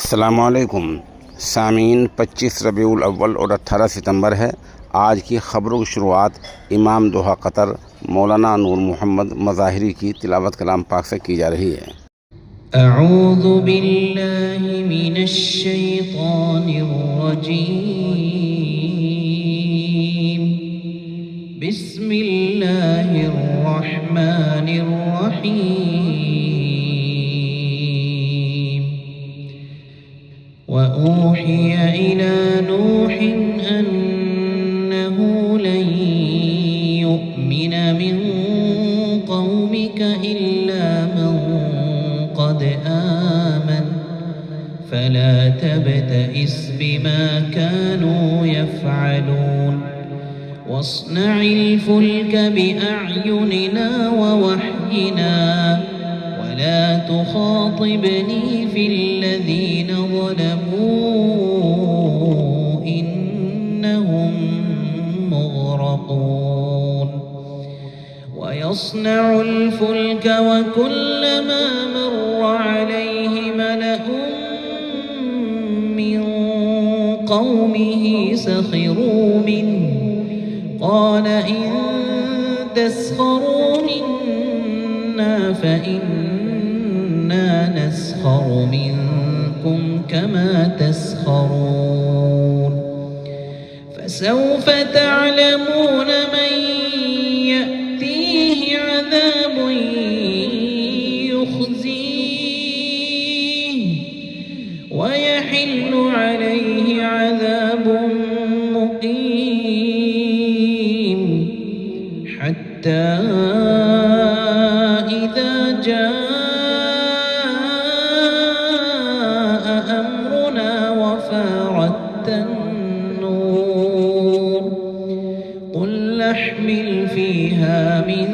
अस्सलामुअलैकुम सामीन। 25 रबीउल अव्वल और 18 सितंबर है। आज की ख़बरों की शुरुआत इमाम दोहा कतर मौलाना नूर मोहम्मद मज़ाहिरी की तिलावत कलाम पाक से की जा रही है। अऊज़ु बिल्लाहि मिनश शैतानिर रजीम। बिस्मिल्लाहिर रहमानिर रहीम। वऊहिय इला नूहिन अन्नहु लन युमिन मिन क़ौमिका इल्ला मन क़द आमन फला तब्तइस बिमा कानू यफ़अलून। वस्नइल फुल्क बिअअयुनिना ववह्यिना वला तुखातिबनी फिल्लज़ीना ज़लमू इन्नहुम मुग़रक़ून। वयस्नउल फुल्क वकुल्लमा मर्र अलैहि मलअुम मिन क़ौमिहि सख़िरू मिन्हु क़ाल इन तस्ख़रू मिन्ना फ़इन्ना नस्ख़रु मिनकुम कमा तस्ख़रून। फसौफ़ तअलमून मन यअतीहि अज़ाबुन युख़ज़ीहि वयहिल्लु अलैहि अज़ाबुन मुक़ीम। हत्ता इज़ा जाअ अम्रुना वफ़ारत अन्नूर क़ुल अहमिल फ़ीहा मिन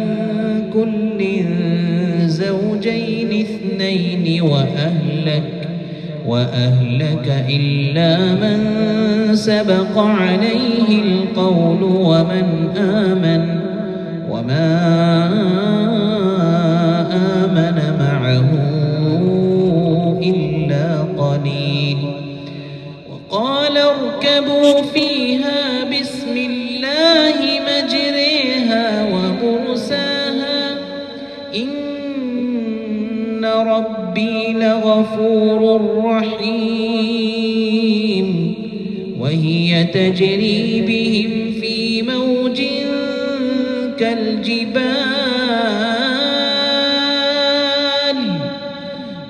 कुल्लिन ज़ौजैनि इस्नैनि वअहलक इल्ला मन सबक़ अलैहि القول ومن آمن وما آمن معه إلا قليل। وقال اركبوا فيها بسم الله مجريها ومرساها إن ربي لغفور رحيم। وهي تجري بهم في موج كالجبال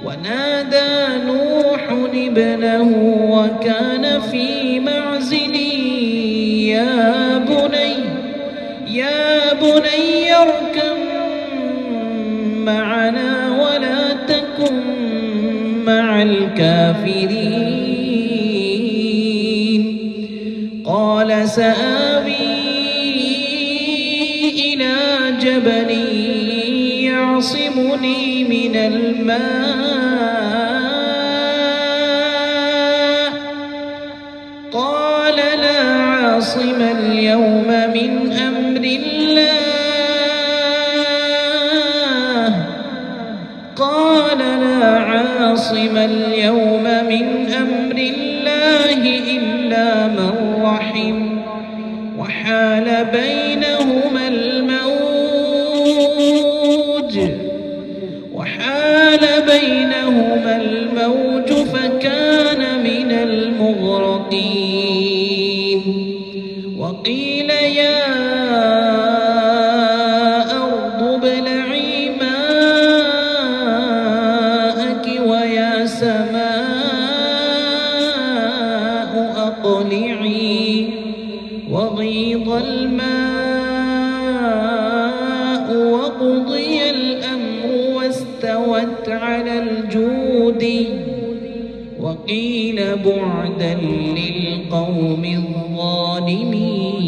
ونادى نوح ابنه وكان في معزل يا بني اركب معنا ولا تكن مع الكافرين قال سآوي إلى جبل يعصمني من الماء قال لا عاصم اليوم من أمر الله إلا من رحم وحال بينهما الموج فكان من المغرقين। وقيل يا أرض ابلعي ماءك ويا سماء أقلعي وغيض الماء وقضي الأمر واستوت على الجود وقيل بعدا للقوم الظالمين।